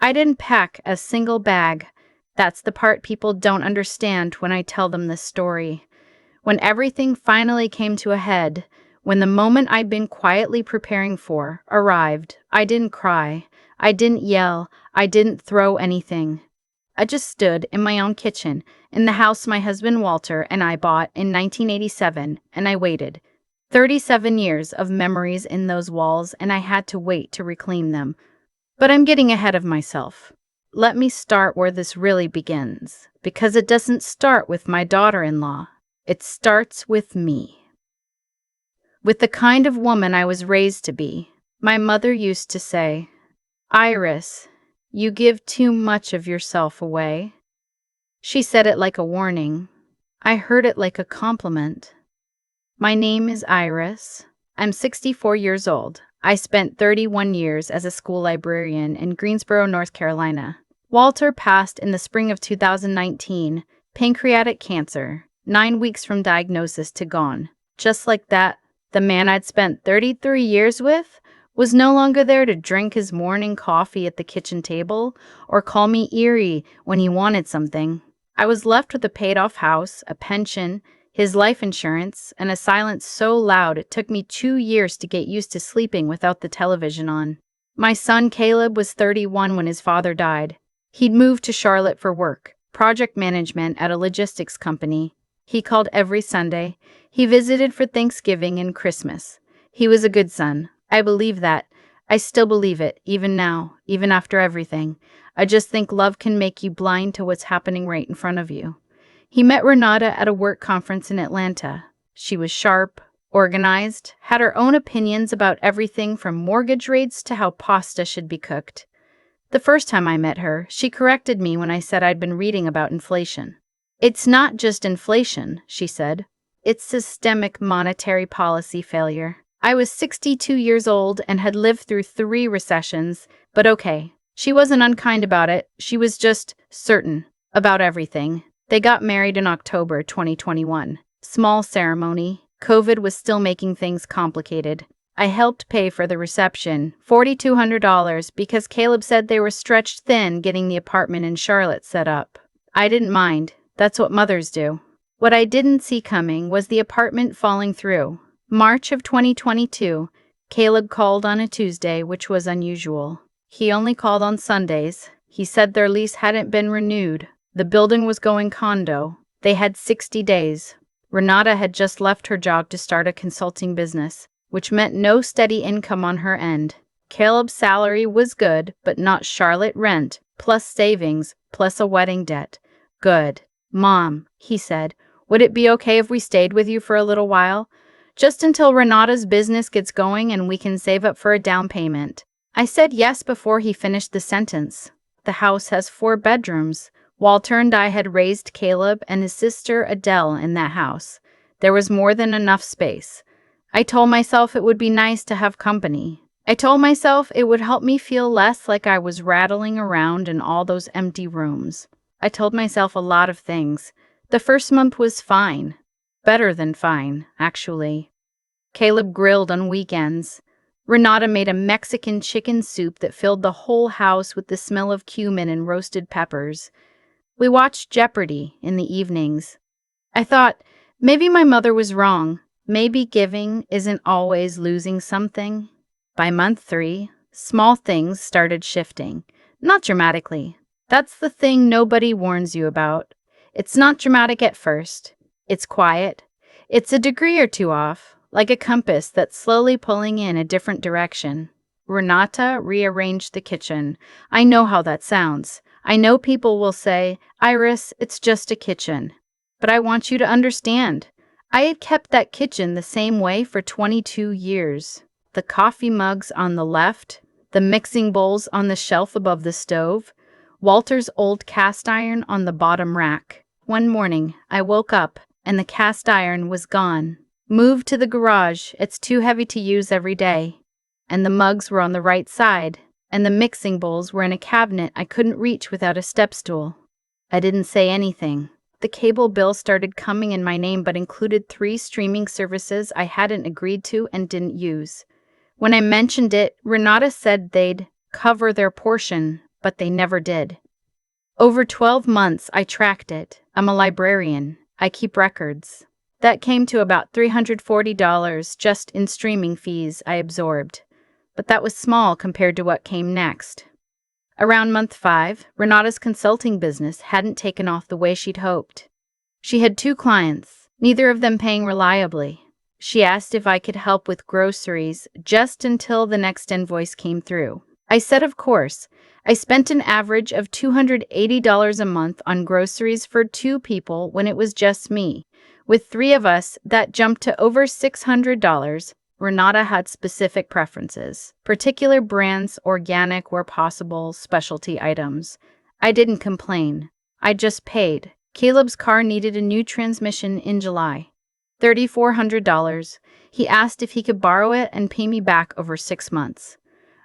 I didn't pack a single bag. That's the part people don't understand when I tell them this story. When everything finally came to a head, when the moment I'd been quietly preparing for arrived, I didn't cry, I didn't yell, I didn't throw anything. I just stood in my own kitchen, in the house my husband Walter and I bought in 1987, and I waited. 37 years of memories in those walls, and I had to wait to reclaim them. But I'm getting ahead of myself. Let me start where this really begins, because it doesn't start with my daughter-in-law. It starts with me. With the kind of woman I was raised to be. My mother used to say, "Iris, you give too much of yourself away." She said it like a warning. I heard it like a compliment. My name is Iris. I'm 64 years old. I spent 31 years as a school librarian in Greensboro, North Carolina. Walter passed in the spring of 2019, pancreatic cancer, 9 weeks from diagnosis to gone. Just like that, the man I'd spent 33 years with was no longer there to drink his morning coffee at the kitchen table or call me eerie when he wanted something. I was left with a paid-off house, a pension, his life insurance, and a silence so loud it took me 2 years to get used to sleeping without the television on. My son Caleb was 31 when his father died. He'd moved to Charlotte for work, project management at a logistics company. He called every Sunday. He visited for Thanksgiving and Christmas. He was a good son. I believe that. I still believe it, even now, even after everything. I just think love can make you blind to what's happening right in front of you. He met Renata at a work conference in Atlanta. She was sharp, organized, had her own opinions about everything from mortgage rates to how pasta should be cooked. The first time I met her, she corrected me when I said I'd been reading about inflation. "It's not just inflation," she said. "It's systemic monetary policy failure." I was 62 years old and had lived through 3 recessions, but okay. She wasn't unkind about it. She was just certain about everything. They got married in October 2021. Small ceremony. COVID was still making things complicated. I helped pay for the reception, $4,200, because Caleb said they were stretched thin getting the apartment in Charlotte set up. I didn't mind. That's what mothers do. What I didn't see coming was the apartment falling through. March of 2022, Caleb called on a Tuesday, which was unusual. He only called on Sundays. He said their lease hadn't been renewed. The building was going condo. They had 60 days. Renata had just left her job to start a consulting business, which meant no steady income on her end. Caleb's salary was good, but not Charlotte rent, plus savings, plus a wedding debt. Good. "Mom," he said, "would it be okay if we stayed with you for a little while? Just until Renata's business gets going and we can save up for a down payment." I said yes before he finished the sentence. The house has 4 bedrooms. Walter and I had raised Caleb and his sister Adele in that house. There was more than enough space. I told myself it would be nice to have company. I told myself it would help me feel less like I was rattling around in all those empty rooms. I told myself a lot of things. The first month was fine. Better than fine, actually. Caleb grilled on weekends. Renata made a Mexican chicken soup that filled the whole house with the smell of cumin and roasted peppers. We watched Jeopardy in the evenings. I thought, maybe my mother was wrong. Maybe giving isn't always losing something. By month 3, small things started shifting. Not dramatically. That's the thing nobody warns you about. It's not dramatic at first. It's quiet. It's a degree or 2 off, like a compass that's slowly pulling in a different direction. Renata rearranged the kitchen. I know how that sounds. I know people will say, "Iris, it's just a kitchen." But I want you to understand. I had kept that kitchen the same way for 22 years. The coffee mugs on the left, the mixing bowls on the shelf above the stove, Walter's old cast iron on the bottom rack. One morning, I woke up and the cast iron was gone. Moved to the garage. It's too heavy to use every day. And the mugs were on the right side, and the mixing bowls were in a cabinet I couldn't reach without a step stool. I didn't say anything. The cable bill started coming in my name but included 3 streaming services I hadn't agreed to and didn't use. When I mentioned it, Renata said they'd cover their portion, but they never did. Over 12 months, I tracked it. I'm a librarian. I keep records. That came to about $340 just in streaming fees I absorbed. But that was small compared to what came next. Around month 5, Renata's consulting business hadn't taken off the way she'd hoped. She had 2 clients, neither of them paying reliably. She asked if I could help with groceries just until the next invoice came through. I said of course. I spent an average of $280 a month on groceries for 2 people when it was just me. With 3 of us, that jumped to over $600. Renata had specific preferences, particular brands, organic where possible, specialty items. I didn't complain. I just paid. Caleb's car needed a new transmission in July. $3,400. He asked if he could borrow it and pay me back over 6 months.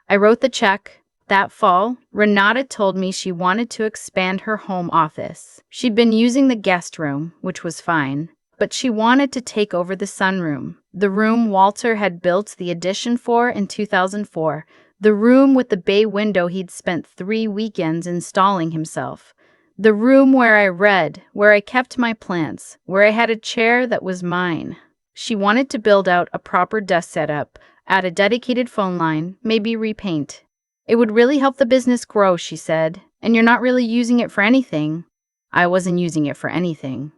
I wrote the check. That fall, Renata told me she wanted to expand her home office. She'd been using the guest room, which was fine, but she wanted to take over the sunroom, the room Walter had built the addition for in 2004, the room with the bay window he'd spent 3 weekends installing himself, the room where I read, where I kept my plants, where I had a chair that was mine. She wanted to build out a proper desk setup, add a dedicated phone line, maybe repaint. It would really help the business grow, she said, and you're not really using it for anything. I wasn't using it for anything.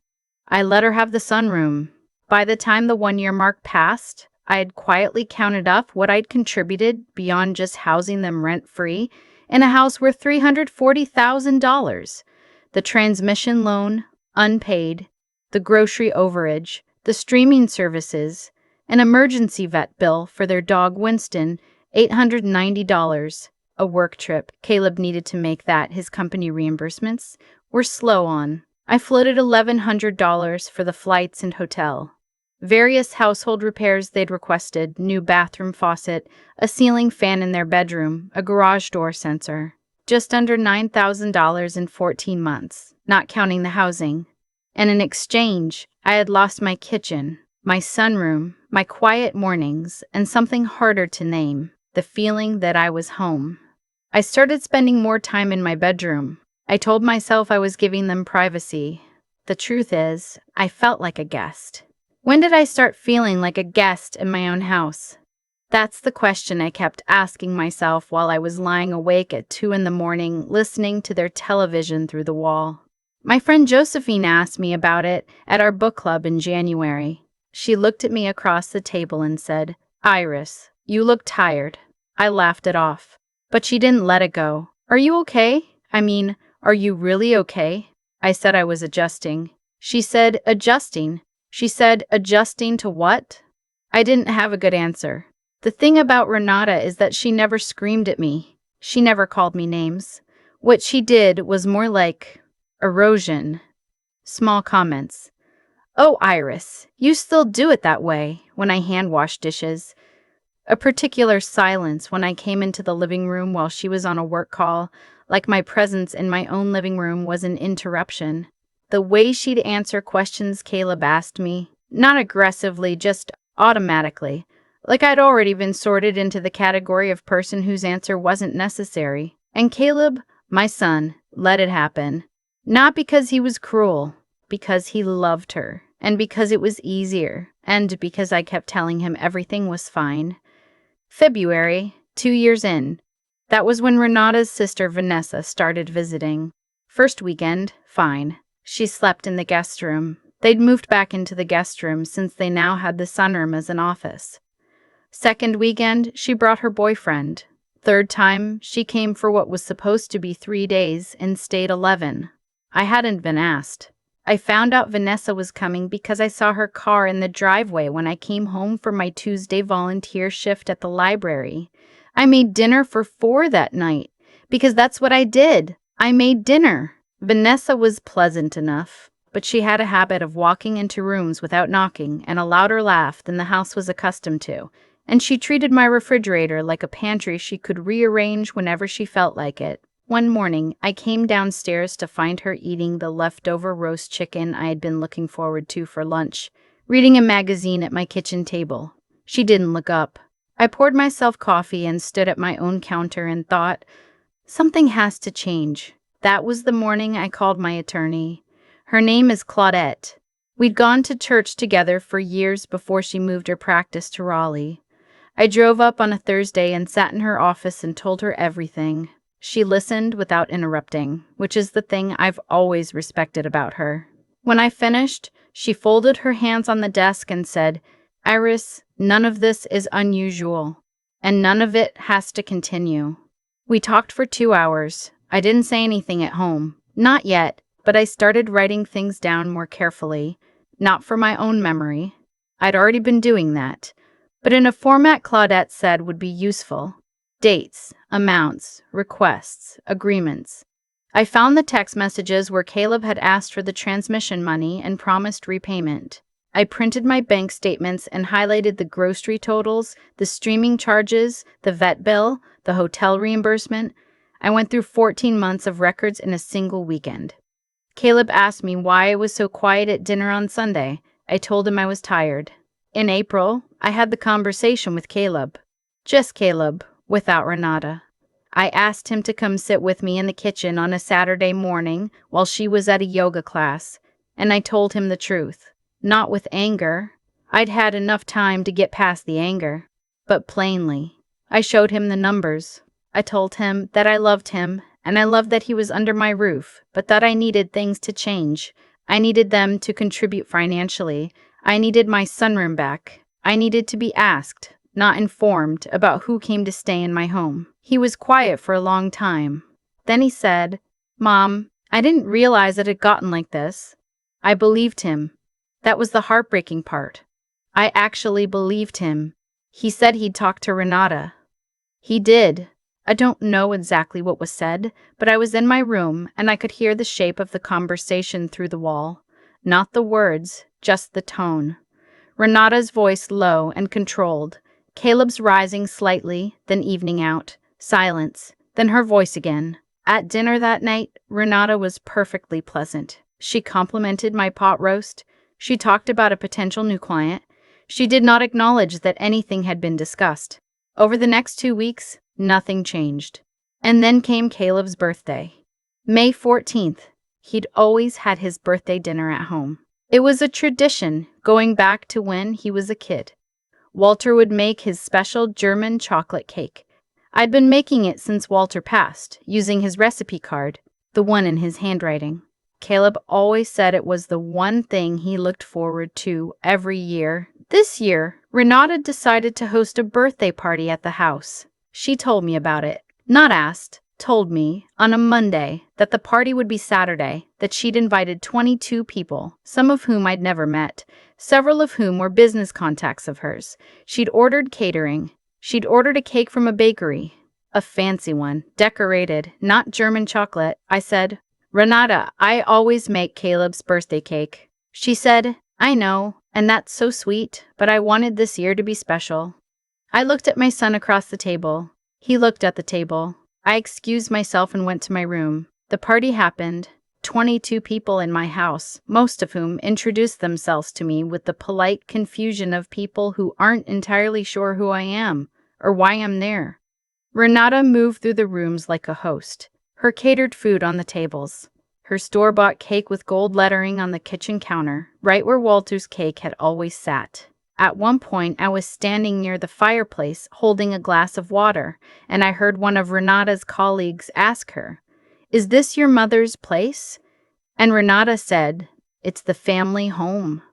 I let her have the sunroom. By the time the 1-year mark passed, I had quietly counted up what I'd contributed beyond just housing them rent-free in a house worth $340,000. The transmission loan, unpaid, the grocery overage, the streaming services, an emergency vet bill for their dog Winston, $890. A work trip Caleb needed to make that his company reimbursements were slow on. I floated $1,100 for the flights and hotel. Various household repairs they'd requested, new bathroom faucet, a ceiling fan in their bedroom, a garage door sensor. Just under $9,000 in 14 months, not counting the housing. And in exchange, I had lost my kitchen, my sunroom, my quiet mornings, and something harder to name, the feeling that I was home. I started spending more time in my bedroom. I told myself I was giving them privacy. The truth is, I felt like a guest. When did I start feeling like a guest in my own house? That's the question I kept asking myself while I was lying awake at 2 a.m, listening to their television through the wall. My friend Josephine asked me about it at our book club in January. She looked at me across the table and said, "Iris, you look tired." I laughed it off. But she didn't let it go. "Are you okay? I mean, are you really okay?" I said I was adjusting. She said, "Adjusting?" She said, "Adjusting to what?" I didn't have a good answer. The thing about Renata is that she never screamed at me. She never called me names. What she did was more like erosion. Small comments. "Oh, Iris, you still do it that way," when I hand wash dishes. A particular silence when I came into the living room while she was on a work call, like my presence in my own living room was an interruption. The way she'd answer questions Caleb asked me, not aggressively, just automatically, like I'd already been sorted into the category of person whose answer wasn't necessary. And Caleb, my son, let it happen. Not because he was cruel, because he loved her, and because it was easier, and because I kept telling him everything was fine. February, 2 years in. That was when Renata's sister Vanessa started visiting. First weekend, fine. She slept in the guest room. They'd moved back into the guest room since they now had the sunroom as an office. Second weekend, she brought her boyfriend. Third time, she came for what was supposed to be 3 days and stayed 11. I hadn't been asked. I found out Vanessa was coming because I saw her car in the driveway when I came home from my Tuesday volunteer shift at the library. I made dinner for 4 that night, because that's what I did. I made dinner. Vanessa was pleasant enough, but she had a habit of walking into rooms without knocking and a louder laugh than the house was accustomed to, and she treated my refrigerator like a pantry she could rearrange whenever she felt like it. One morning, I came downstairs to find her eating the leftover roast chicken I had been looking forward to for lunch, reading a magazine at my kitchen table. She didn't look up. I poured myself coffee and stood at my own counter and thought, Something has to change. That was the morning I called my attorney. Her name is Claudette. We'd gone to church together for years before she moved her practice to Raleigh. I drove up on a Thursday and sat in her office and told her everything. She listened without interrupting, which is the thing I've always respected about her. When I finished, she folded her hands on the desk and said, "Iris, none of this is unusual, and none of it has to continue." We talked for 2 hours. I didn't say anything at home. Not yet, but I started writing things down more carefully. Not for my own memory. I'd already been doing that. But in a format Claudette said would be useful. Dates, amounts, requests, agreements. I found the text messages where Caleb had asked for the transmission money and promised repayment. I printed my bank statements and highlighted the grocery totals, the streaming charges, the vet bill, the hotel reimbursement. I went through 14 months of records in a single weekend. Caleb asked me why I was so quiet at dinner on Sunday. I told him I was tired. In April, I had the conversation with Caleb. Just Caleb, without Renata. I asked him to come sit with me in the kitchen on a Saturday morning while she was at a yoga class, and I told him the truth. Not with anger. I'd had enough time to get past the anger. But plainly. I showed him the numbers. I told him that I loved him, and I loved that he was under my roof, but that I needed things to change. I needed them to contribute financially. I needed my sunroom back. I needed to be asked, not informed, about who came to stay in my home. He was quiet for a long time. Then he said, "Mom, I didn't realize it had gotten like this." I believed him. That was the heartbreaking part. I actually believed him. He said he'd talk to Renata. He did. I don't know exactly what was said, but I was in my room and I could hear the shape of the conversation through the wall. Not the words, just the tone. Renata's voice low and controlled. Caleb's rising slightly, then evening out. Silence. Then her voice again. At dinner that night, Renata was perfectly pleasant. She complimented my pot roast. She talked about a potential new client. She did not acknowledge that anything had been discussed. Over the next 2 weeks, nothing changed. And then came Caleb's birthday. May 14th. He'd always had his birthday dinner at home. It was a tradition, going back to when he was a kid. Walter would make his special German chocolate cake. I'd been making it since Walter passed, using his recipe card, the one in his handwriting. Caleb always said it was the one thing he looked forward to every year. This year, Renata decided to host a birthday party at the house. She told me about it. Not asked, told me, on a Monday, that the party would be Saturday, that she'd invited 22 people, some of whom I'd never met, several of whom were business contacts of hers. She'd ordered catering. She'd ordered a cake from a bakery. A fancy one, decorated, not German chocolate. I said, "Renata, I always make Caleb's birthday cake." She said, "I know, and that's so sweet, but I wanted this year to be special." I looked at my son across the table. He looked at the table. I excused myself and went to my room. The party happened. 22 people in my house, most of whom introduced themselves to me with the polite confusion of people who aren't entirely sure who I am or why I'm there. Renata moved through the rooms like a host, her catered food on the tables, her store-bought cake with gold lettering on the kitchen counter, right where Walter's cake had always sat. At one point, I was standing near the fireplace holding a glass of water, and I heard one of Renata's colleagues ask her, "Is this your mother's place?" And Renata said, "It's the family home."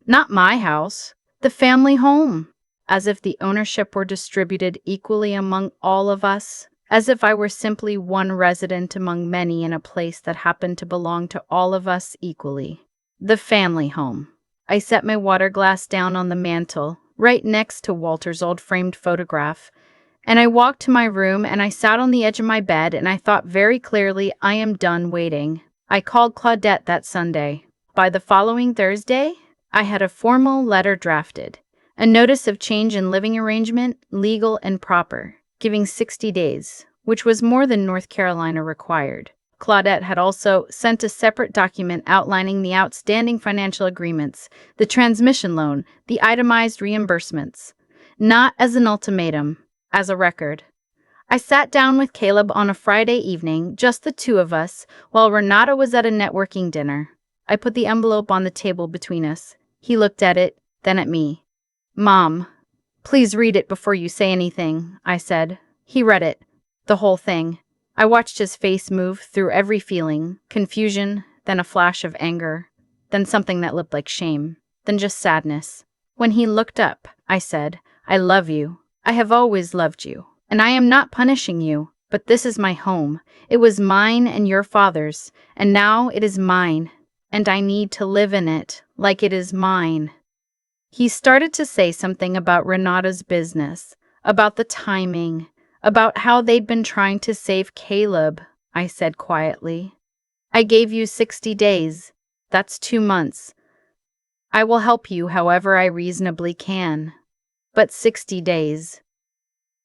Not my house, the family home. As if the ownership were distributed equally among all of us, as if I were simply one resident among many in a place that happened to belong to all of us equally. The family home. I set my water glass down on the mantel, right next to Walter's old framed photograph, and I walked to my room and I sat on the edge of my bed and I thought very clearly, I am done waiting. I called Claudette that Sunday. By the following Thursday, I had a formal letter drafted. A notice of change in living arrangement, legal and proper, giving 60 days, which was more than North Carolina required. Claudette had also sent a separate document outlining the outstanding financial agreements, the transmission loan, the itemized reimbursements. Not as an ultimatum, as a record. I sat down with Caleb on a Friday evening, just the two of us, while Renata was at a networking dinner. I put the envelope on the table between us. He looked at it, then at me. "Mom, please read it before you say anything," I said. He read it. The whole thing. I watched his face move through every feeling, confusion, then a flash of anger, then something that looked like shame, then just sadness. When he looked up, I said, "I love you. I have always loved you. And I am not punishing you, but this is my home. It was mine and your father's, and now it is mine, and I need to live in it like it is mine." He started to say something about Renata's business, about the timing, about how they'd been trying to save Caleb. I said quietly, "I gave you 60 days. That's 2 months. I will help you however I reasonably can. But 60 days.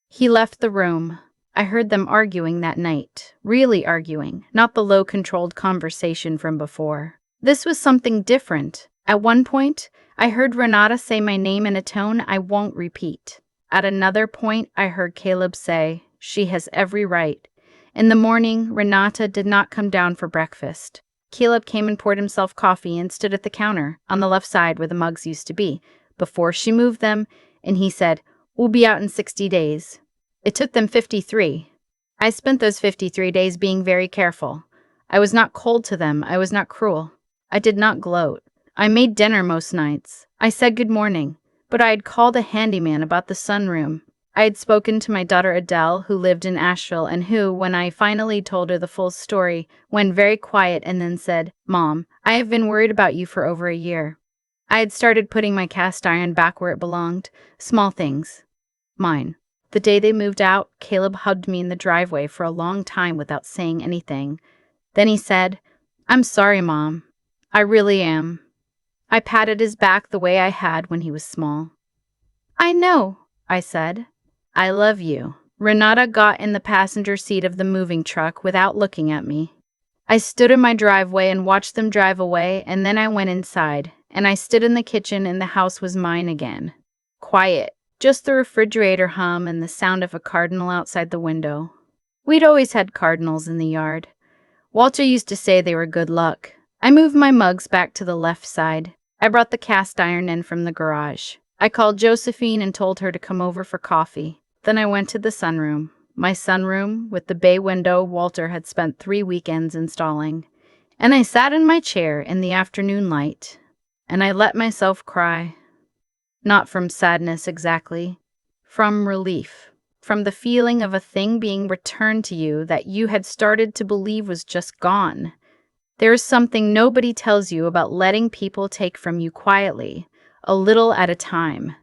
He left the room. I heard them arguing that night. Really arguing, not the low-controlled conversation from before. This was something different. At one point, I heard Renata say my name in a tone I won't repeat. At another point, I heard Caleb say, "She has every right." In the morning, Renata did not come down for breakfast. Caleb came and poured himself coffee and stood at the counter, on the left side where the mugs used to be, before she moved them, and he said, "We'll be out in 60 days. It took them 53. I spent those 53 days being very careful. I was not cold to them. I was not cruel. I did not gloat. I made dinner most nights. I said good morning, but I had called a handyman about the sunroom. I had spoken to my daughter Adele, who lived in Asheville, and who, when I finally told her the full story, went very quiet and then said, "Mom, I have been worried about you for over a year." I had started putting my cast iron back where it belonged. Small things. Mine. The day they moved out, Caleb hugged me in the driveway for a long time without saying anything. Then he said, "I'm sorry, Mom. I really am." I patted his back the way I had when he was small. "I know," I said. "I love you." Renata got in the passenger seat of the moving truck without looking at me. I stood in my driveway and watched them drive away, and then I went inside, and I stood in the kitchen and the house was mine again. Quiet, just the refrigerator hum and the sound of a cardinal outside the window. We'd always had cardinals in the yard. Walter used to say they were good luck. I moved my mugs back to the left side. I brought the cast iron in from the garage. I called Josephine and told her to come over for coffee. Then I went to the sunroom. My sunroom, with the bay window Walter had spent 3 weekends installing. And I sat in my chair in the afternoon light, and I let myself cry. Not from sadness exactly, from relief, from the feeling of a thing being returned to you that you had started to believe was just gone. There is something nobody tells you about letting people take from you quietly, a little at a time.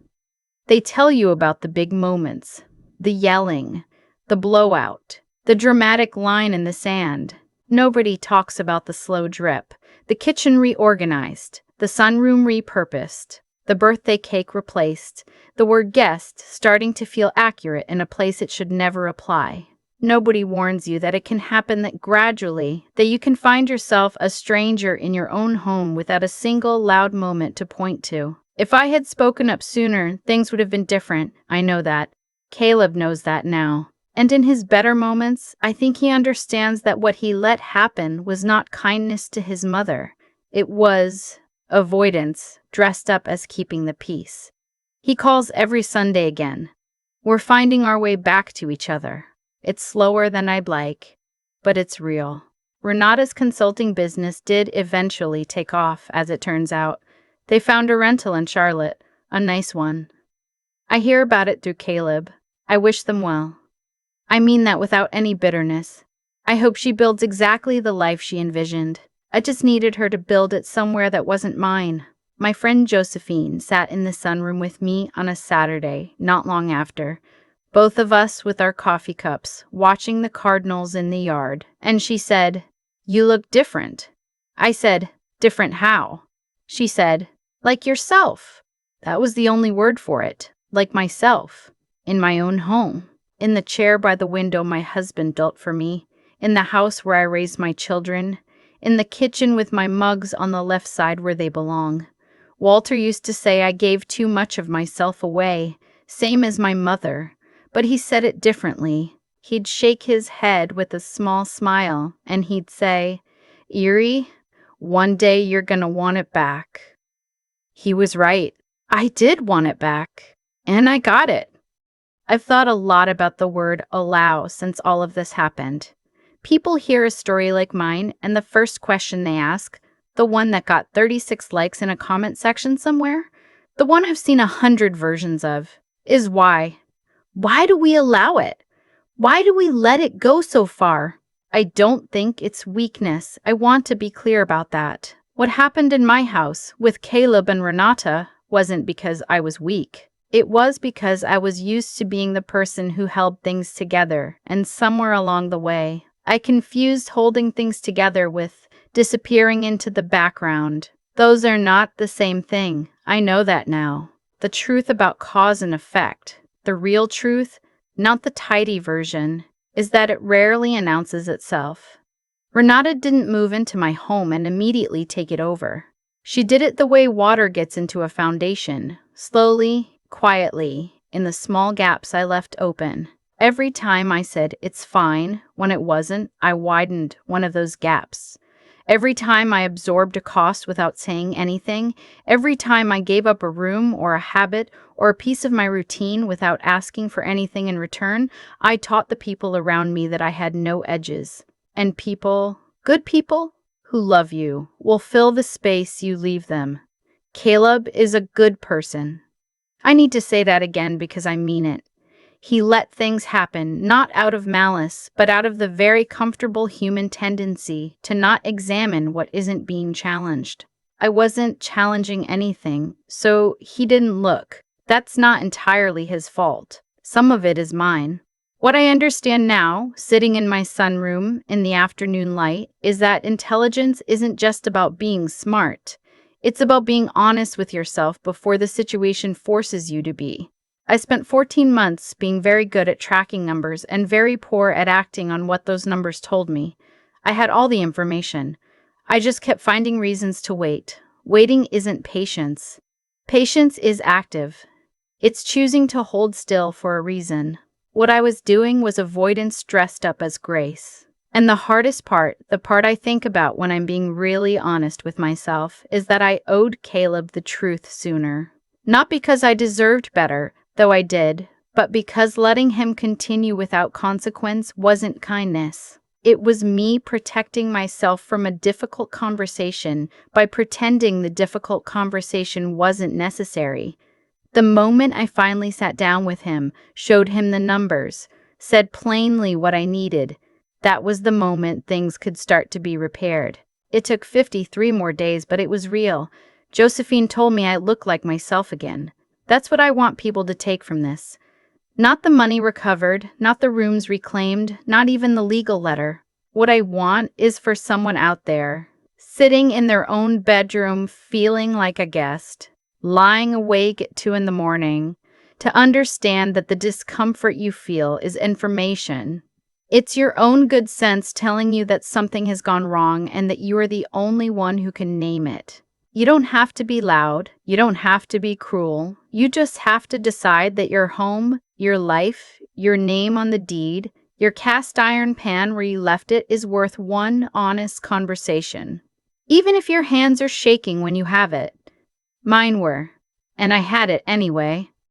They tell you about the big moments, the yelling, the blowout, the dramatic line in the sand. Nobody talks about the slow drip, the kitchen reorganized, the sunroom repurposed, the birthday cake replaced, the word guest starting to feel accurate in a place it should never apply. Nobody warns you that it can happen that gradually, that you can find yourself a stranger in your own home without a single loud moment to point to. If I had spoken up sooner, things would have been different. I know that. Caleb knows that now. And in his better moments, I think he understands that what he let happen was not kindness to his mother. It was avoidance, dressed up as keeping the peace. He calls every Sunday again. We're finding our way back to each other. It's slower than I'd like, but it's real. Renata's consulting business did eventually take off, as it turns out. They found a rental in Charlotte, a nice one. I hear about it through Caleb. I wish them well. I mean that without any bitterness. I hope she builds exactly the life she envisioned. I just needed her to build it somewhere that wasn't mine. My friend Josephine sat in the sunroom with me on a Saturday, not long after, both of us with our coffee cups, watching the cardinals in the yard, and she said, "You look different." I said, "Different how?" She said, "Like yourself." That was the only word for it. Like myself. In my own home. In the chair by the window my husband built for me. In the house where I raised my children. In the kitchen with my mugs on the left side where they belong. Walter used to say I gave too much of myself away, same as my mother. But he said it differently. He'd shake his head with a small smile, and he'd say, "Erie, one day you're gonna want it back." He was right. I did want it back, and I got it. I've thought a lot about the word allow since all of this happened. People hear a story like mine, and the first question they ask, the one that got 36 likes in a comment section somewhere, the one I've seen 100 versions of, is why. Why do we allow it? Why do we let it go so far? I don't think it's weakness. I want to be clear about that. What happened in my house with Caleb and Renata wasn't because I was weak. It was because I was used to being the person who held things together, and somewhere along the way, I confused holding things together with disappearing into the background. Those are not the same thing. I know that now. The truth about cause and effect, the real truth, not the tidy version, is that it rarely announces itself. Renata didn't move into my home and immediately take it over. She did it the way water gets into a foundation, slowly, quietly, in the small gaps I left open. Every time I said, "It's fine," when it wasn't, I widened one of those gaps. Every time I absorbed a cost without saying anything, every time I gave up a room or a habit or a piece of my routine without asking for anything in return, I taught the people around me that I had no edges. And people, good people, who love you, will fill the space you leave them. Caleb is a good person. I need to say that again because I mean it. He let things happen, not out of malice, but out of the very comfortable human tendency to not examine what isn't being challenged. I wasn't challenging anything, so he didn't look. That's not entirely his fault. Some of it is mine. What I understand now, sitting in my sunroom in the afternoon light, is that intelligence isn't just about being smart. It's about being honest with yourself before the situation forces you to be. I spent 14 months being very good at tracking numbers and very poor at acting on what those numbers told me. I had all the information. I just kept finding reasons to wait. Waiting isn't patience. Patience is active. It's choosing to hold still for a reason. What I was doing was avoidance dressed up as grace. And the hardest part, the part I think about when I'm being really honest with myself, is that I owed Caleb the truth sooner. Not because I deserved better, though I did, but because letting him continue without consequence wasn't kindness. It was me protecting myself from a difficult conversation by pretending the difficult conversation wasn't necessary. The moment I finally sat down with him, showed him the numbers, said plainly what I needed, that was the moment things could start to be repaired. It took 53 more days, but it was real. Josephine told me I looked like myself again. That's what I want people to take from this. Not the money recovered, not the rooms reclaimed, not even the legal letter. What I want is for someone out there, sitting in their own bedroom feeling like a guest, lying awake at 2 a.m, to understand that the discomfort you feel is information. It's your own good sense telling you that something has gone wrong and that you are the only one who can name it. You don't have to be loud. You don't have to be cruel. You just have to decide that your home, your life, your name on the deed, your cast iron pan where you left it is worth one honest conversation. Even if your hands are shaking when you have it. Mine were. And I had it anyway.